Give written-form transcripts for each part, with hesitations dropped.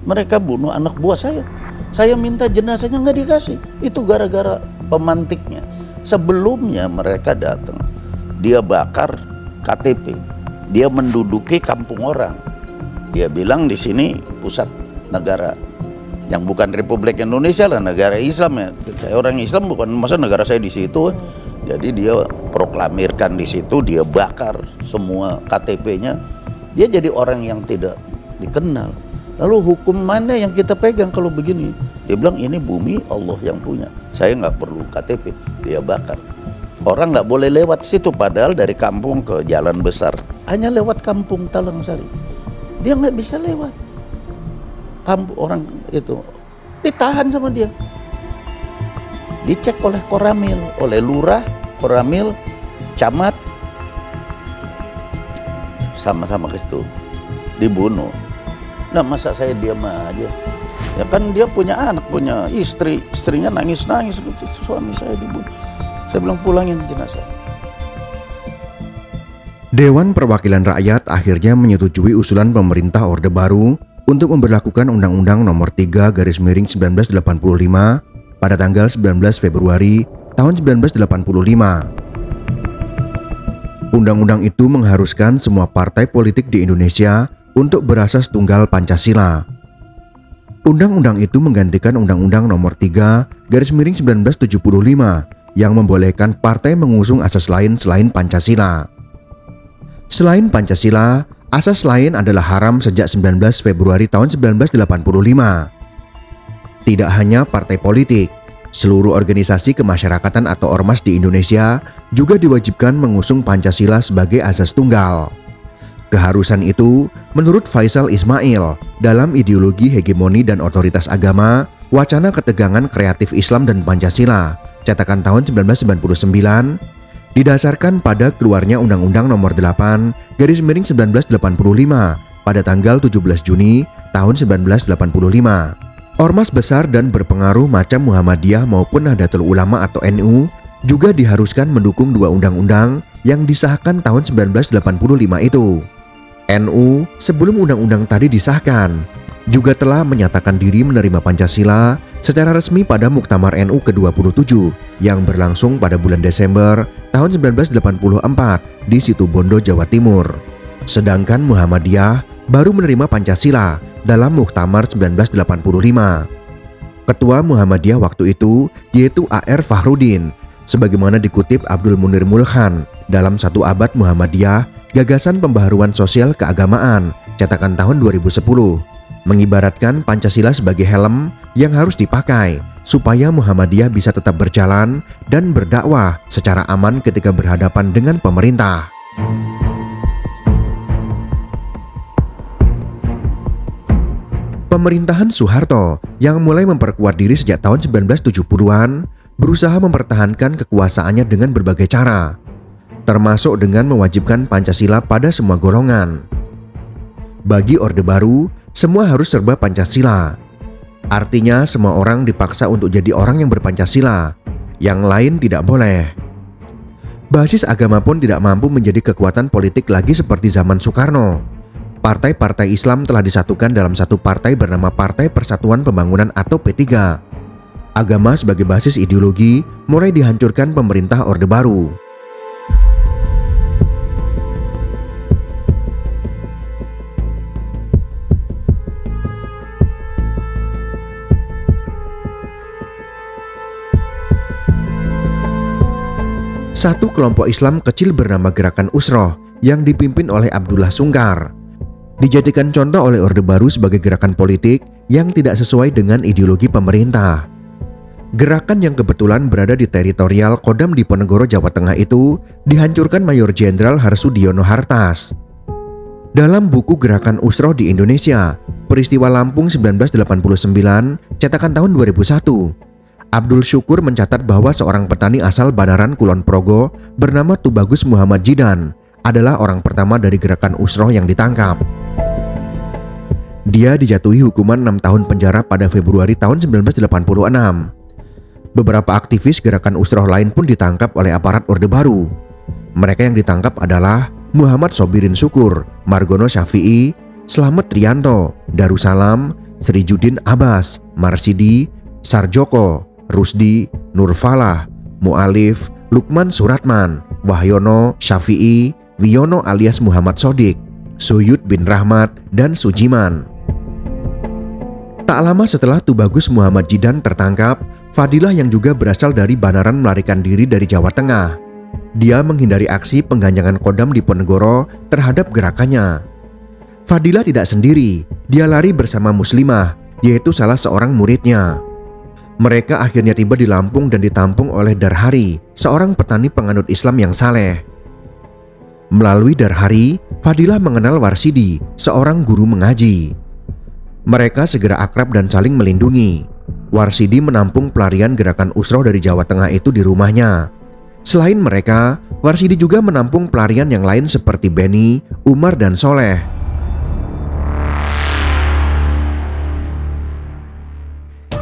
Mereka bunuh anak buah saya. Saya minta jenazahnya nggak dikasih. Itu gara-gara pemantiknya. Sebelumnya mereka datang, dia bakar KTP, dia menduduki kampung orang. Dia bilang di sini pusat negara yang bukan Republik Indonesia lah, negara Islam ya. Saya orang Islam, bukan masa negara saya di situ. Jadi dia proklamirkan di situ, dia bakar semua KTP-nya. Dia jadi orang yang tidak dikenal. Lalu hukum mana yang kita pegang kalau begini? Dia bilang ini bumi Allah yang punya. Saya nggak perlu KTP. Dia bakar. Orang nggak boleh lewat situ, padahal dari kampung ke jalan besar hanya lewat kampung Talangsari. Dia nggak bisa lewat. Kampung orang itu ditahan sama dia. Dicek oleh Koramil, oleh lurah, Koramil, camat, sama-sama ke situ, dibunuh. Nah masa saya diam aja? Ya kan dia punya anak, punya istri, istrinya nangis-nangis, suami saya dibunuh. Saya bilang pulangin jenazah. Dewan Perwakilan Rakyat akhirnya menyetujui usulan pemerintah Orde Baru untuk memberlakukan Undang-Undang Nomor 3/1985 pada tanggal 19 Februari tahun 1985. Undang-undang itu mengharuskan semua partai politik di Indonesia untuk berasas tunggal Pancasila. Undang-undang itu menggantikan Undang-Undang Nomor 3/1975 yang membolehkan partai mengusung asas lain selain Pancasila. Selain Pancasila, asas lain adalah haram sejak 19 Februari tahun 1985. Tidak hanya partai politik, seluruh organisasi kemasyarakatan atau ormas di Indonesia juga diwajibkan mengusung Pancasila sebagai asas tunggal. Keharusan itu, menurut Faisal Ismail, dalam ideologi hegemoni dan otoritas agama, wacana ketegangan kreatif Islam dan Pancasila, cetakan tahun 1999, didasarkan pada keluarnya Undang-Undang Nomor 8/1985 pada tanggal 17 Juni tahun 1985. Ormas besar dan berpengaruh macam Muhammadiyah maupun Nahdlatul Ulama atau NU juga diharuskan mendukung dua undang-undang yang disahkan tahun 1985 itu. NU sebelum undang-undang tadi disahkan juga telah menyatakan diri menerima Pancasila secara resmi pada Muktamar NU ke-27 yang berlangsung pada bulan Desember tahun 1984 di Situbondo, Jawa Timur. Sedangkan Muhammadiyah baru menerima Pancasila dalam Muktamar 1985. Ketua Muhammadiyah waktu itu yaitu A.R. Fakhrudin, sebagaimana dikutip Abdul Munir Mulkhan dalam Satu Abad Muhammadiyah, Gagasan Pembaharuan Sosial Keagamaan, cetakan tahun 2010, mengibaratkan Pancasila sebagai helm yang harus dipakai supaya Muhammadiyah bisa tetap berjalan dan berdakwah secara aman ketika berhadapan dengan pemerintah. Pemerintahan Soeharto yang mulai memperkuat diri sejak tahun 1970-an berusaha mempertahankan kekuasaannya dengan berbagai cara, termasuk dengan mewajibkan Pancasila pada semua golongan. Bagi Orde Baru, semua harus serba Pancasila. Artinya semua orang dipaksa untuk jadi orang yang berpancasila, yang lain tidak boleh. Basis agama pun tidak mampu menjadi kekuatan politik lagi seperti zaman Soekarno. Partai-partai Islam telah disatukan dalam satu partai bernama Partai Persatuan Pembangunan atau P3. Agama sebagai basis ideologi mulai dihancurkan pemerintah Orde Baru. Satu kelompok Islam kecil bernama Gerakan Usroh yang dipimpin oleh Abdullah Sungkar dijadikan contoh oleh Orde Baru sebagai gerakan politik yang tidak sesuai dengan ideologi pemerintah. Gerakan yang kebetulan berada di teritorial Kodam Diponegoro, Jawa Tengah itu dihancurkan Mayor Jenderal Harsudiono Hartas. Dalam buku Gerakan Usroh di Indonesia, Peristiwa Lampung 1989, cetakan tahun 2001, Abdul Syukur mencatat bahwa seorang petani asal Banaran Kulon Progo bernama Tubagus Muhammad Jidan adalah orang pertama dari Gerakan Usroh yang ditangkap. Dia dijatuhi hukuman 6 tahun penjara pada Februari tahun 1986. Beberapa aktivis Gerakan Usroh lain pun ditangkap oleh aparat Orde Baru. Mereka yang ditangkap adalah Muhammad Sobirin Syukur, Margono Syafi'i, Slamet Trianto, Darussalam, Sri Judin Abbas, Marsidi, Sarjoko, Rusdi, Nurfalah, Mu'alif, Lukman Suratman, Wahyono, Syafi'i, Wiono alias Muhammad Sodik, Suyud bin Rahmat, dan Sujiman. Tak lama setelah Tubagus Muhammad Jidan tertangkap, Fadilah yang juga berasal dari Banaran melarikan diri dari Jawa Tengah. Dia menghindari aksi pengganjangan Kodam Diponegoro terhadap gerakannya. Fadilah tidak sendiri, dia lari bersama Muslimah, yaitu salah seorang muridnya. Mereka akhirnya tiba di Lampung dan ditampung oleh Darhari, seorang petani penganut Islam yang saleh. Melalui Darhari, Fadilah mengenal Warsidi, seorang guru mengaji. Mereka segera akrab dan saling melindungi. Warsidi menampung pelarian gerakan Usroh dari Jawa Tengah itu di rumahnya. Selain mereka, Warsidi juga menampung pelarian yang lain seperti Beni, Umar, dan Soleh.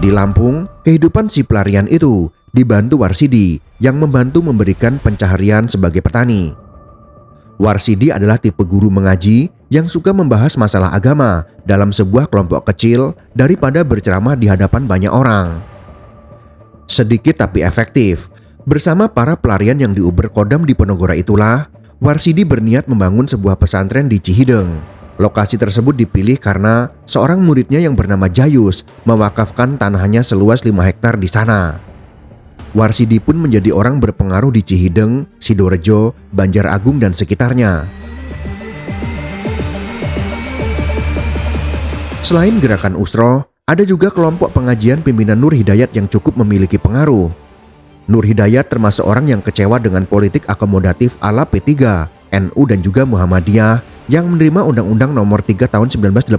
Di Lampung, kehidupan si pelarian itu dibantu Warsidi yang membantu memberikan pencaharian sebagai petani. Warsidi adalah tipe guru mengaji yang suka membahas masalah agama dalam sebuah kelompok kecil daripada berceramah di hadapan banyak orang. Sedikit tapi efektif, bersama para pelarian yang diuber Kodam Diponegoro itulah, Warsidi berniat membangun sebuah pesantren di Cihideng. Lokasi tersebut dipilih karena seorang muridnya yang bernama Jayus mewakafkan tanahnya seluas 5 hektar di sana. Warsidi pun menjadi orang berpengaruh di Cihideng, Sidorejo, Banjar Agung, dan sekitarnya. Selain gerakan Usroh, ada juga kelompok pengajian pimpinan Nur Hidayat yang cukup memiliki pengaruh. Nur Hidayat termasuk orang yang kecewa dengan politik akomodatif ala P3, NU, dan juga Muhammadiyah yang menerima Undang-Undang Nomor 3 Tahun 1985.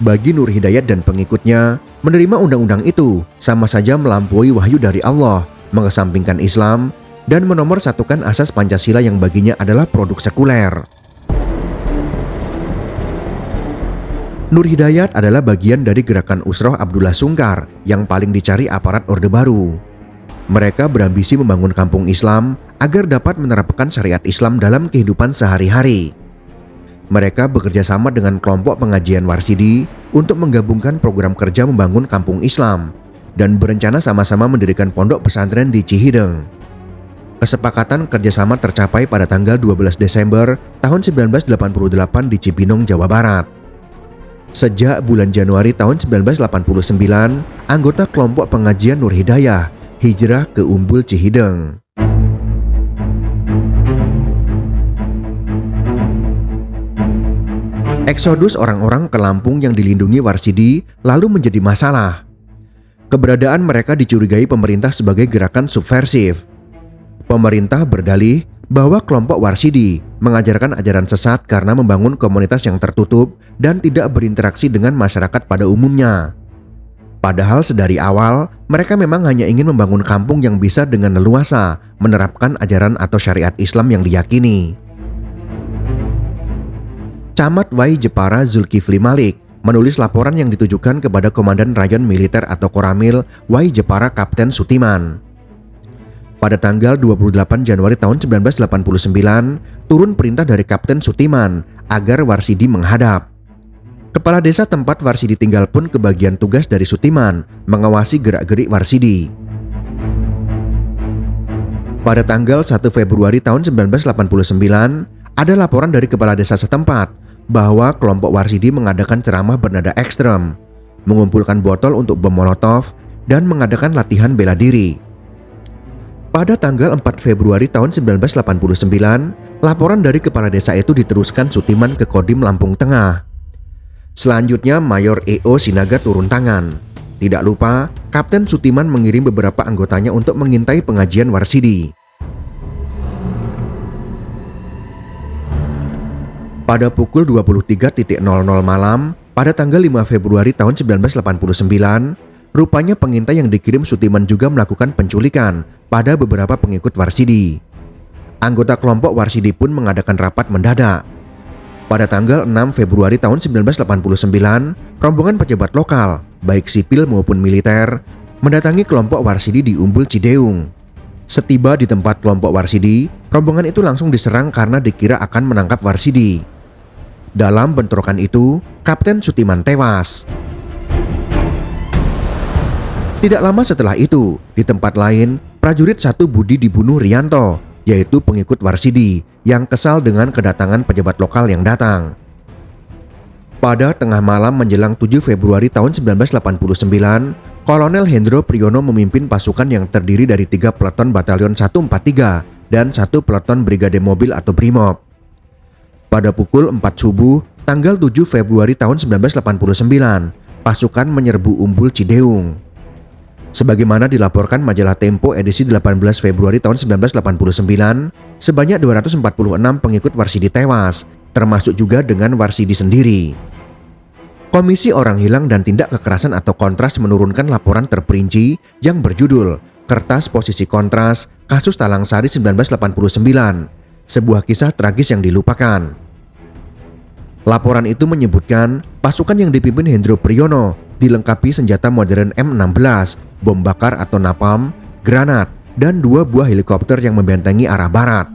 Bagi Nur Hidayat dan pengikutnya, menerima undang-undang itu sama saja melampaui wahyu dari Allah, mengesampingkan Islam, dan menomorsatukan asas Pancasila yang baginya adalah produk sekuler. Nur Hidayat adalah bagian dari gerakan Usroh Abdullah Sungkar yang paling dicari aparat Orde Baru. Mereka berambisi membangun kampung Islam agar dapat menerapkan syariat Islam dalam kehidupan sehari-hari. Mereka bekerja sama dengan kelompok pengajian Warsidi untuk menggabungkan program kerja membangun kampung Islam dan berencana sama-sama mendirikan pondok pesantren di Cihideng. Kesepakatan kerjasama tercapai pada tanggal 12 Desember tahun 1988 di Cibinong, Jawa Barat. Sejak bulan Januari tahun 1989, anggota kelompok pengajian Nur Hidayah hijrah ke Umbul Cihideng. Eksodus orang-orang ke Lampung yang dilindungi Warsidi lalu menjadi masalah. Keberadaan mereka dicurigai pemerintah sebagai gerakan subversif. Pemerintah berdalih bahwa kelompok Warsidi mengajarkan ajaran sesat karena membangun komunitas yang tertutup dan tidak berinteraksi dengan masyarakat pada umumnya. Padahal sedari awal, mereka memang hanya ingin membangun kampung yang bisa dengan leluasa menerapkan ajaran atau syariat Islam yang diyakini. Camat Wai Jepara Zulkifli Malik menulis laporan yang ditujukan kepada Komandan Rayon Militer atau Koramil Wai Jepara Kapten Sutiman. Pada tanggal 28 Januari tahun 1989, turun perintah dari Kapten Sutiman agar Warsidi menghadap. Kepala desa tempat Warsidi tinggal pun kebagian tugas dari Sutiman mengawasi gerak-gerik Warsidi. Pada tanggal 1 Februari tahun 1989, ada laporan dari kepala desa setempat bahwa kelompok Warsidi mengadakan ceramah bernada ekstrem, mengumpulkan botol untuk bom molotov, dan mengadakan latihan bela diri. Pada tanggal 4 Februari tahun 1989, laporan dari kepala desa itu diteruskan Sutiman ke Kodim Lampung Tengah. Selanjutnya Mayor E.O. Sinaga turun tangan. Tidak lupa, Kapten Sutiman mengirim beberapa anggotanya untuk mengintai pengajian Warsidi. Pada pukul 23.00 malam, pada tanggal 5 Februari tahun 1989, rupanya pengintai yang dikirim Sutiman juga melakukan penculikan pada beberapa pengikut Warsidi. Anggota kelompok Warsidi pun mengadakan rapat mendadak. Pada tanggal 6 Februari tahun 1989, rombongan pejabat lokal, baik sipil maupun militer, mendatangi kelompok Warsidi di Umbul Cideung. Setiba di tempat kelompok Warsidi, rombongan itu langsung diserang karena dikira akan menangkap Warsidi. Dalam bentrokan itu, Kapten Sutiman tewas. Tidak lama setelah itu, di tempat lain, prajurit 1 Budi dibunuh Rianto, yaitu pengikut Warsidi yang kesal dengan kedatangan pejabat lokal yang datang. Pada tengah malam menjelang 7 Februari tahun 1989, Kolonel Hendro Priyono memimpin pasukan yang terdiri dari 3 peleton Batalion 143 dan 1 peleton Brigade Mobil atau Brimob. Pada pukul 4 subuh, tanggal 7 Februari tahun 1989, pasukan menyerbu Umbul Cideung. Sebagaimana dilaporkan majalah Tempo edisi 18 Februari tahun 1989, sebanyak 246 pengikut Warsidi tewas, termasuk juga dengan Warsidi sendiri. Komisi Orang Hilang dan Tindak Kekerasan atau Kontras menurunkan laporan terperinci yang berjudul Kertas Posisi Kontras Kasus Talang Sari 1989, sebuah kisah tragis yang dilupakan. Laporan itu menyebutkan pasukan yang dipimpin Hendro Priyono dilengkapi senjata modern M16, bom bakar atau napalm, granat, dan 2 buah helikopter yang membentengi arah barat.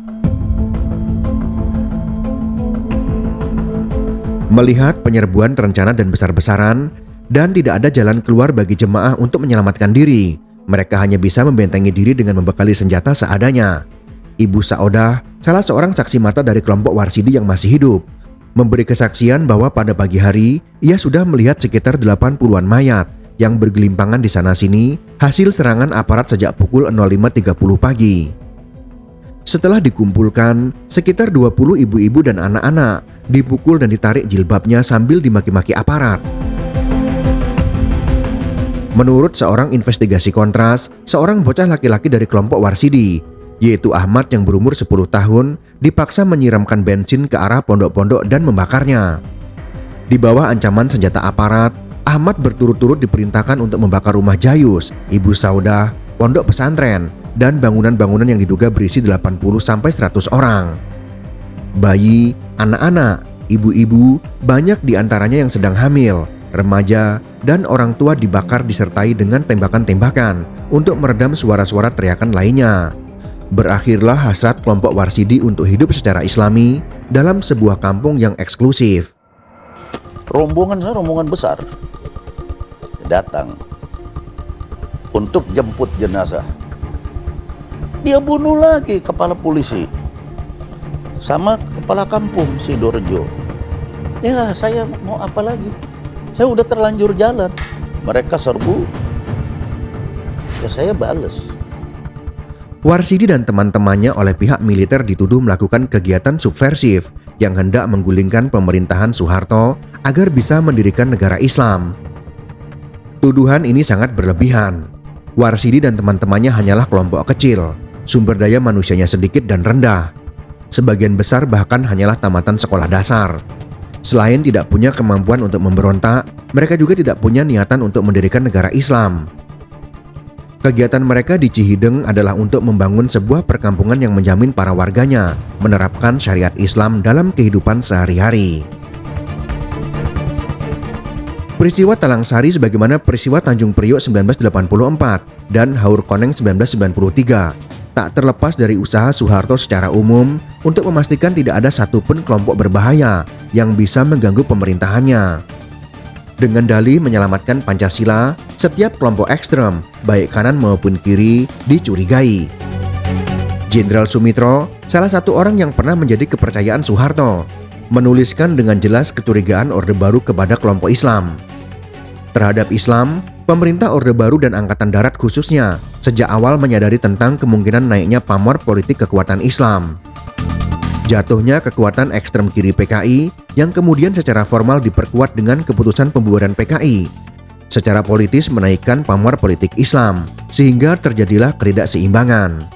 Melihat penyerbuan terencana dan besar-besaran dan tidak ada jalan keluar bagi jemaah untuk menyelamatkan diri, mereka hanya bisa membentengi diri dengan membekali senjata seadanya. Ibu Saodah, salah seorang saksi mata dari kelompok Warsidi yang masih hidup, memberi kesaksian bahwa pada pagi hari ia sudah melihat sekitar 80-an mayat yang bergelimpangan di sana-sini hasil serangan aparat sejak pukul 05.30 pagi. Setelah dikumpulkan, sekitar 20 ibu-ibu dan anak-anak dipukul dan ditarik jilbabnya sambil dimaki-maki aparat. Menurut seorang investigasi Kontras, seorang bocah laki-laki dari kelompok Warsidi, yaitu Ahmad yang berumur 10 tahun, dipaksa menyiramkan bensin ke arah pondok-pondok dan membakarnya. Di bawah ancaman senjata aparat, Ahmad berturut-turut diperintahkan untuk membakar rumah Jayus, Ibu Saudah, pondok pesantren, dan bangunan-bangunan yang diduga berisi 80-100 orang. Bayi, anak-anak, ibu-ibu, banyak di antaranya yang sedang hamil, remaja, dan orang tua dibakar disertai dengan tembakan-tembakan untuk meredam suara-suara teriakan lainnya. Berakhirlah hasrat kelompok Warsidi untuk hidup secara Islami dalam sebuah kampung yang eksklusif. Rombongan besar datang untuk jemput jenazah. Dia bunuh lagi kepala polisi sama kepala kampung Sidoarjo. Ya, saya mau apa lagi? Saya udah terlanjur jalan. Mereka serbu, ya saya bales. Warsidi dan teman-temannya oleh pihak militer dituduh melakukan kegiatan subversif yang hendak menggulingkan pemerintahan Soeharto agar bisa mendirikan negara Islam. Tuduhan ini sangat berlebihan. Warsidi dan teman-temannya hanyalah kelompok kecil, sumber daya manusianya sedikit dan rendah. Sebagian besar bahkan hanyalah tamatan sekolah dasar. Selain tidak punya kemampuan untuk memberontak, mereka juga tidak punya niatan untuk mendirikan negara Islam. Kegiatan mereka di Cihideng adalah untuk membangun sebuah perkampungan yang menjamin para warganya menerapkan syariat Islam dalam kehidupan sehari-hari. Peristiwa Talang Sari sebagaimana peristiwa Tanjung Priok 1984 dan Haur Koneng 1993 tak terlepas dari usaha Soeharto secara umum untuk memastikan tidak ada satupun kelompok berbahaya yang bisa mengganggu pemerintahannya. Dengan dalih menyelamatkan Pancasila, setiap kelompok ekstrem, baik kanan maupun kiri, dicurigai. Jenderal Sumitro, salah satu orang yang pernah menjadi kepercayaan Soeharto, menuliskan dengan jelas kecurigaan Orde Baru kepada kelompok Islam. Terhadap Islam, pemerintah Orde Baru dan Angkatan Darat khususnya sejak awal menyadari tentang kemungkinan naiknya pamor politik kekuatan Islam. Jatuhnya kekuatan ekstrem kiri PKI yang kemudian secara formal diperkuat dengan keputusan pembubaran PKI. Secara politis menaikkan pamor politik Islam, sehingga terjadilah ketidakseimbangan.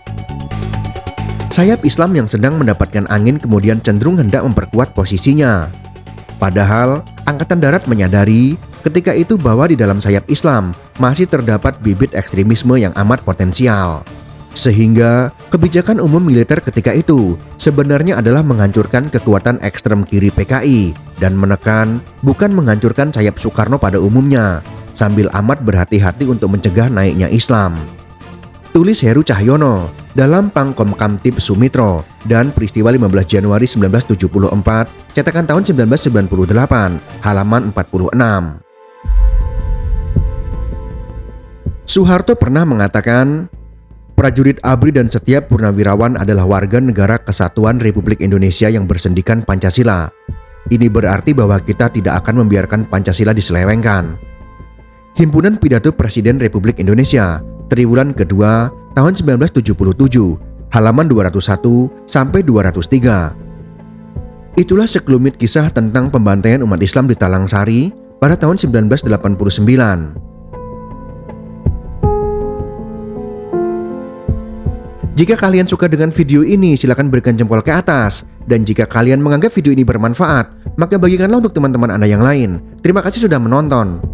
Sayap Islam yang sedang mendapatkan angin kemudian cenderung hendak memperkuat posisinya. Padahal, Angkatan Darat menyadari ketika itu bahwa di dalam sayap Islam masih terdapat bibit ekstremisme yang amat potensial. Sehingga kebijakan umum militer ketika itu sebenarnya adalah menghancurkan kekuatan ekstrem kiri PKI dan menekan, bukan menghancurkan sayap Soekarno pada umumnya, sambil amat berhati-hati untuk mencegah naiknya Islam. Tulis Heru Cahyono, dalam Pangkom Kamtib Sumitro dan peristiwa 15 Januari 1974, cetakan tahun 1998, halaman 46. Soeharto pernah mengatakan, prajurit ABRI dan setiap purnawirawan adalah warga negara Kesatuan Republik Indonesia yang bersendikan Pancasila. Ini berarti bahwa kita tidak akan membiarkan Pancasila diselewengkan. Himpunan Pidato Presiden Republik Indonesia, Triwulan Kedua, tahun 1977, halaman 201 sampai 203. Itulah sekelumit kisah tentang pembantaian umat Islam di Talang Sari pada tahun 1989. Jika kalian suka dengan video ini, silakan berikan jempol ke atas. Dan jika kalian menganggap video ini bermanfaat, maka bagikanlah untuk teman-teman Anda yang lain. Terima kasih sudah menonton.